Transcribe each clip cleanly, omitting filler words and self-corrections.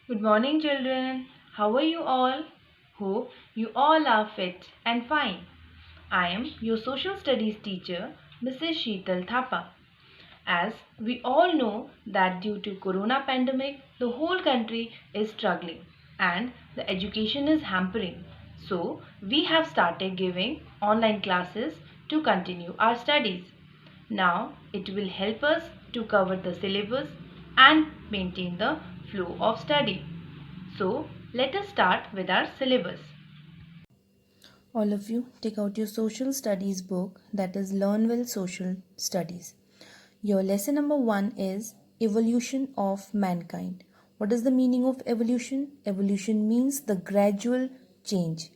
Good morning, children. How are you all? Hope you all are fit and fine. I am your social studies teacher, Mrs. Sheetal Thapa. As we all know that due to corona pandemic, the whole country is struggling and the education is hampering. So, we have started giving online classes to continue our studies. Now, it will help us to cover the syllabus and maintain the flow of study. So, let us start with our syllabus. All of you take out your social studies book, that is Learn Well Social Studies. Your lesson number 1 is Evolution of Mankind. What is the meaning of evolution? Evolution means the gradual change.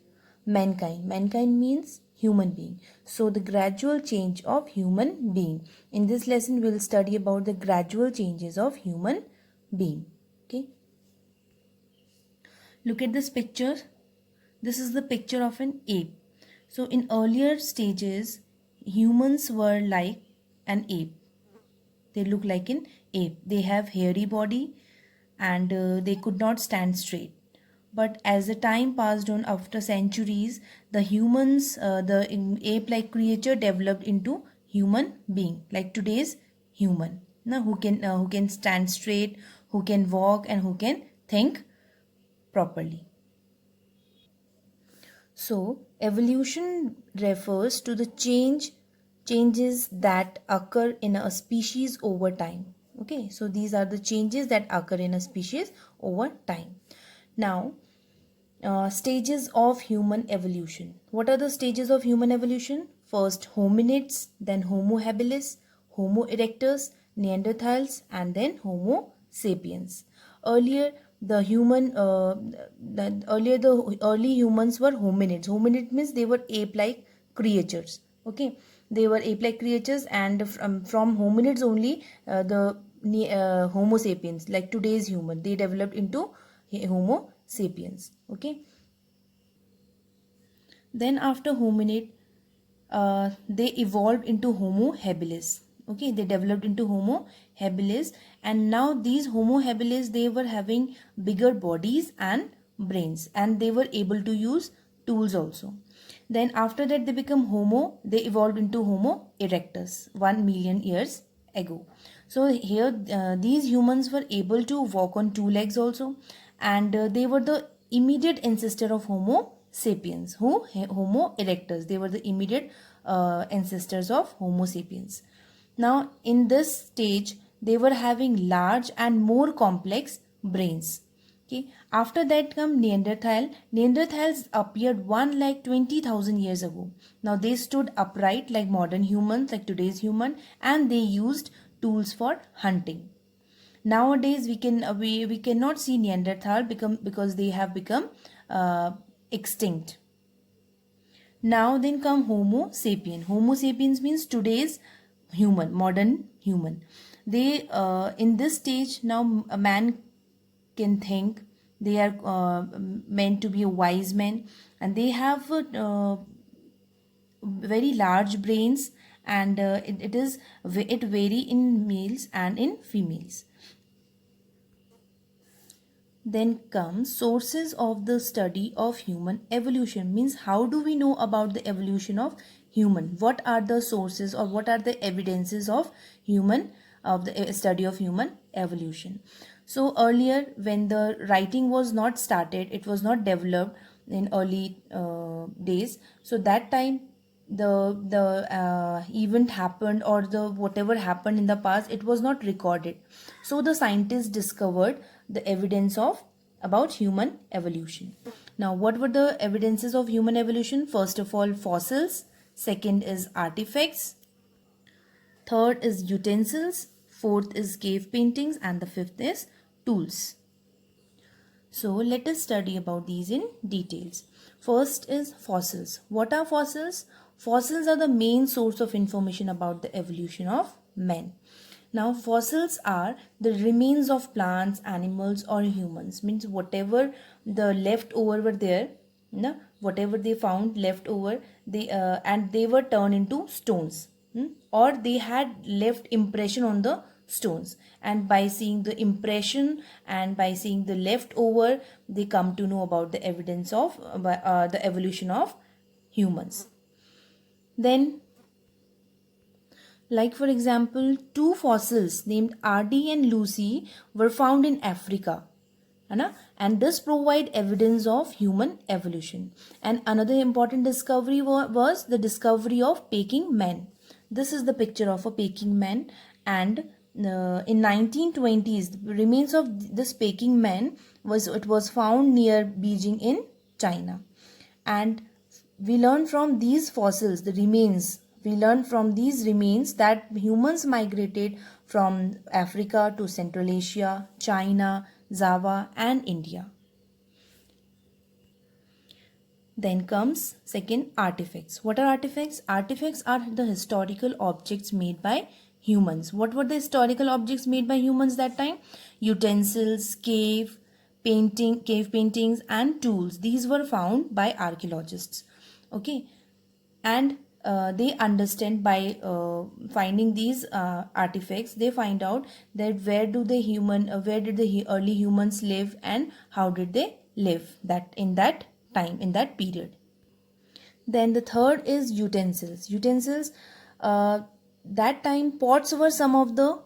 Mankind means human being. So the gradual change of human being. In this lesson we will study about the gradual changes of human being. Okay. Look at this picture. This is the picture of an ape. So in earlier stages, humans were like an ape. They look like an ape. They have hairy body and they could not stand straight. But as the time passed on after centuries, the humans, the ape-like creature developed into human being, like today's human, now who can stand straight, who can walk, and who can think properly. So, evolution refers to the changes that occur in a species over time. Okay, so these are the changes that occur in a species over time. Now, stages of human evolution. What are the stages of human evolution? First, hominids, then Homo habilis, Homo erectus, Neanderthals, and then Homo sapiens. Earlier, the human, the early humans were hominids. Hominid means they were ape-like creatures. Okay, they were ape-like creatures, and from hominids only, Homo sapiens, like today's human, they developed into Homo sapiens. Okay, then after hominid, they evolved into Homo habilis. Okay, they developed into Homo habilis, and now these Homo habilis, they were having bigger bodies and brains, and they were able to use tools also. Then after that they become Homo, they evolved into Homo erectus 1 million years ago. So here these humans were able to walk on two legs also, and they were the immediate ancestor of Homo sapiens, who Homo erectus, they were the immediate ancestors of Homo sapiens. Now in this stage they were having large and more complex brains. Okay. After that come Neanderthal. Neanderthals appeared 1,20,000 years ago. Now they stood upright like modern humans, like today's human, and they used tools for hunting. Nowadays we cannot see Neanderthal because they have become extinct. Now then come Homo sapien. Homo sapiens means today's human, modern human. They in this stage now a man can think. They are meant to be a wise man, and they have very large brains, and it vary in males and in females. Then comes sources of the study of human evolution, means how do we know about the evolution of human? What are the sources or what are the evidences of the study of human evolution? So earlier when the writing was not started, it was not developed in early days. So that time the event happened, or the whatever happened in the past, it was not recorded. So the scientists discovered the evidence of about human evolution. Now what were the evidences of human evolution? First of all, fossils. Second is artifacts. Third is utensils. Fourth is cave paintings, and the fifth is tools. So let us study about these in details. First is fossils. What are fossils? Fossils are the main source of information about the evolution of man. Now fossils are the remains of plants, animals, or humans. Means whatever the leftover were there, whatever they found left over, and they were turned into stones, or they had left impression on the stones, and by seeing the impression and by seeing the leftover, they come to know about the evidence of the evolution of humans. Then, like for example, two fossils named RD and Lucy were found in Africa. And this provide evidence of human evolution. And another important discovery was the discovery of Peking man. This is the picture of a Peking man, and in 1920s the remains of this Peking man was found near Beijing in China. And we learn from these fossils, the remains, we learn from these remains that humans migrated from Africa to Central Asia, China, Java and India. Then comes second, artifacts. What are artifacts? Artifacts are the historical objects made by humans. What were the historical objects made by humans that time? Utensils, cave paintings and tools. These were found by archaeologists. Okay, and they understand by finding these artifacts, they find out that where did the early humans live and how did they live that in that time, in that period. Then the third is utensils. That time pots were some of the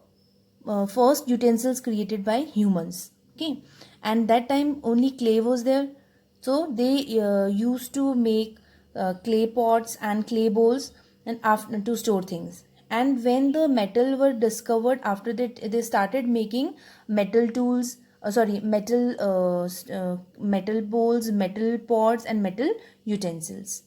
first utensils created by humans. Okay, and that time only clay was there, so they used to make clay pots and clay bowls and after to store things. And when the metal were discovered, after that they started making metal tools, metal bowls, metal pots and metal utensils.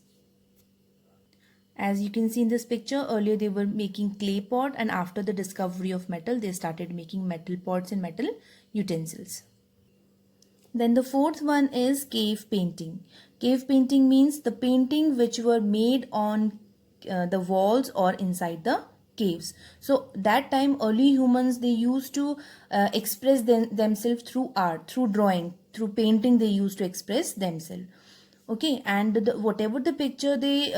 As you can see in this picture, earlier they were making clay pot, and after the discovery of metal they started making metal pots and metal utensils. Then the fourth one is cave painting. Cave painting means the painting which were made on the walls or inside the caves. So that time early humans, they used to express themselves through art, through drawing, through painting. They used to express themselves. Okay, and whatever the picture they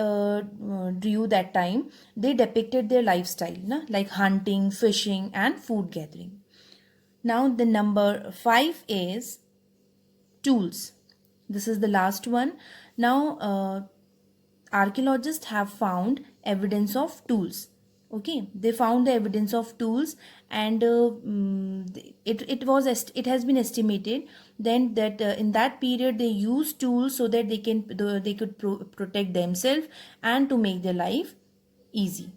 drew that time, they depicted their lifestyle, like hunting, fishing and food gathering. Now the number 5 is tools. This is the last one. Now archaeologists have found evidence of tools. Okay, they found the evidence of tools, and it has been estimated then that in that period they used tools so that they could protect themselves and to make their life easy.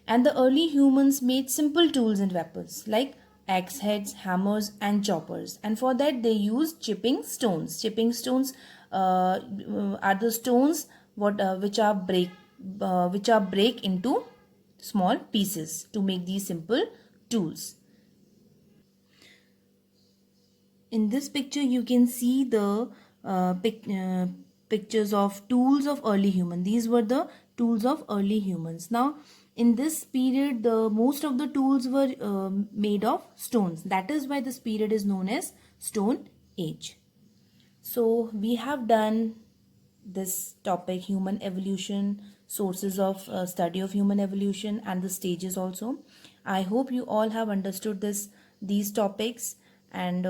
And the early humans made simple tools and weapons like axe heads, hammers and choppers, and for that they used chipping stones. Chipping stones are the stones which are break into small pieces to make these simple tools. In this picture you can see the pictures of tools of early human. These were the tools of early humans. Now in this period the most of the tools were made of stones. That is why this period is known as Stone Age. So we have done this topic, human evolution, sources of study of human evolution and the stages also. I hope you all have understood these topics, and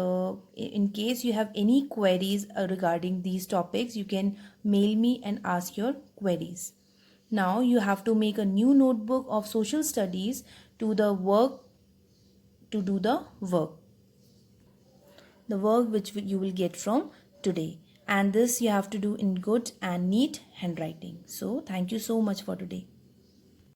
in case you have any queries regarding these topics, you can mail me and ask your queries. Now you have to make a new notebook of social studies to do the work which you will get from today, and this you have to do in good and neat handwriting. So thank you so much for today.